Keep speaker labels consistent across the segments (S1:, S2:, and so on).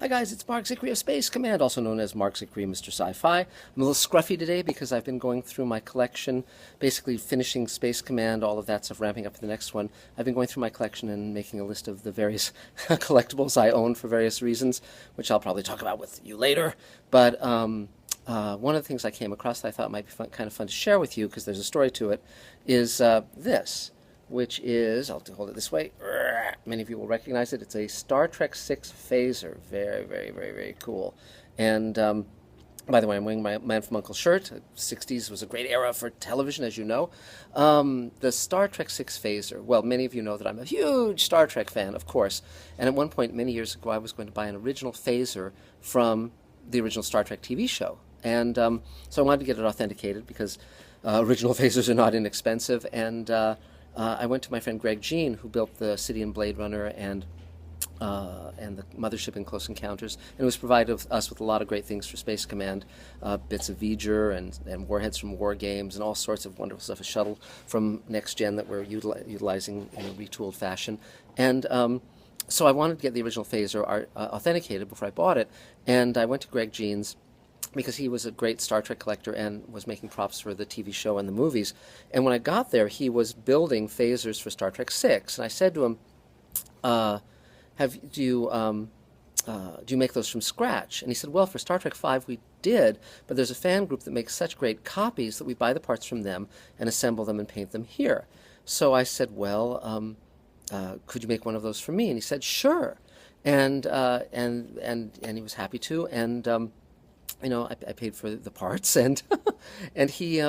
S1: Hi guys, it's Marc Zicree of Space Command, also known as Marc Zicree, Mr. Sci-Fi. I'm a little scruffy today because I've been going through my collection, basically finishing Space Command, all of that stuff, ramping up for the next one. I've been going through my collection and making a list of the various collectibles I own for various reasons, which I'll probably talk about with you later. But one of the things I came across that I thought might be kind of fun to share with you, because there's a story to it, is this, which is, I'll hold it this way, many of you will recognize it. It's a Star Trek VI phaser. Very, very, very, very cool. And by the way, I'm wearing my Man from U.N.C.L.E. shirt. The 60s was a great era for television, as you know. The Star Trek VI phaser, well, many of you know that I'm a huge Star Trek fan, of course. And at one point, many years ago, I was going to buy an original phaser from the original Star Trek TV show. And so I wanted to get it authenticated because original phasers are not inexpensive. And I went to my friend Greg Jein, who built the city in Blade Runner and the mothership in Close Encounters, and it was provided us with a lot of great things for Space Command, bits of V'ger and warheads from war games and all sorts of wonderful stuff, a shuttle from Next Gen that we're utilizing in a retooled fashion. And so I wanted to get the original phaser authenticated before I bought it, and I went to Greg Jein's, because he was a great Star Trek collector and was making props for the TV show and the movies. And when I got there, he was building phasers for Star Trek VI. And I said to him, do you make those from scratch? And he said, well, for Star Trek V we did, but there's a fan group that makes such great copies that we buy the parts from them and assemble them and paint them here. So I said, well, could you make one of those for me? And he said, sure. And he was happy to. And you know, I paid for the parts, and and he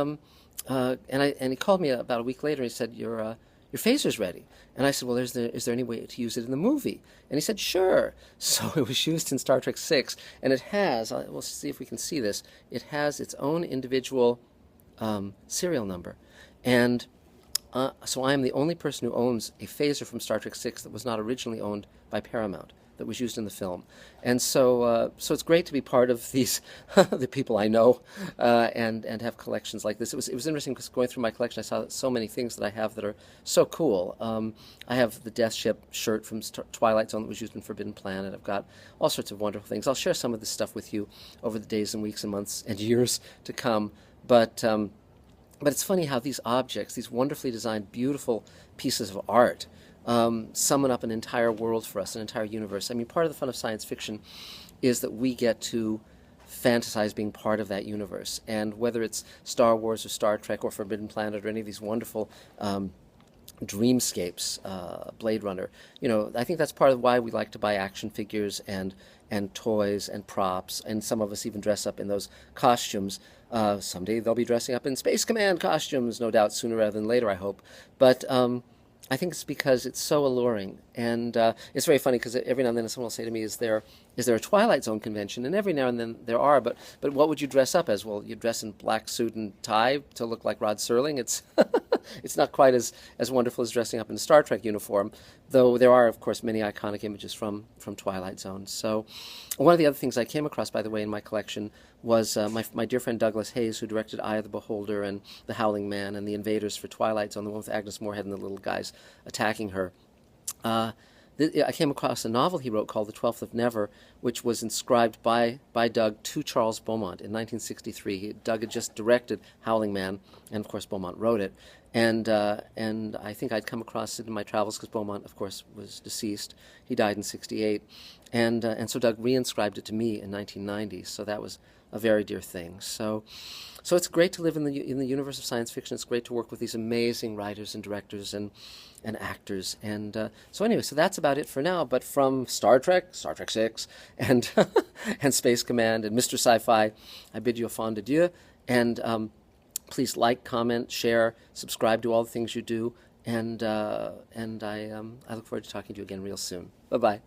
S1: called me about a week later. And he said, your phaser's ready. And I said, well, is there any way to use it in the movie? And he said, sure. So it was used in Star Trek VI, and it has, we'll see if we can see this, it has its own individual serial number. And so I am the only person who owns a phaser from Star Trek VI that was not originally owned by Paramount, that was used in the film. And so so it's great to be part of these, the people I know, and have collections like this. It was interesting because going through my collection, I saw so many things that I have that are so cool. I have the Death Ship shirt from Twilight Zone that was used in Forbidden Planet. I've got all sorts of wonderful things. I'll share some of this stuff with you over the days and weeks and months and years to come. But it's funny how these objects, these wonderfully designed, beautiful pieces of art, summon up an entire world for us, an entire universe. I mean, part of the fun of science fiction is that we get to fantasize being part of that universe. And whether it's Star Wars or Star Trek or Forbidden Planet or any of these wonderful dreamscapes, Blade Runner, you know, I think that's part of why we like to buy action figures and toys and props, and some of us even dress up in those costumes. Someday they'll be dressing up in Space Command costumes, no doubt, sooner rather than later, I hope. But I think it's because it's so alluring, and it's very funny because every now and then someone will say to me, "Is there a Twilight Zone convention?" And every now and then there are, but what would you dress up as? Well, you dress in black suit and tie to look like Rod Serling. It's it's not quite as wonderful as dressing up in a Star Trek uniform, though there are, of course, many iconic images from Twilight Zone. So one of the other things I came across, by the way, in my collection was my dear friend Douglas Hayes, who directed Eye of the Beholder and The Howling Man and The Invaders for Twilight Zone, the one with Agnes Moorehead and the little guys attacking her. I came across a novel he wrote called The Twelfth of Never, which was inscribed by Doug to Charles Beaumont in 1963. Doug had just directed Howling Man, and of course Beaumont wrote it. And I think I'd come across it in my travels because Beaumont, of course, was deceased. He died in '68, and so Doug reinscribed it to me in 1990. So that was a very dear thing. So it's great to live in the universe of science fiction. It's great to work with these amazing writers and directors and actors. And so anyway, so that's about it for now. But from Star Trek VI, and and Space Command and Mr. Sci-Fi, I bid you a fond adieu. And please like, comment, share, subscribe to all the things you do. And I look forward to talking to you again real soon. Bye-bye.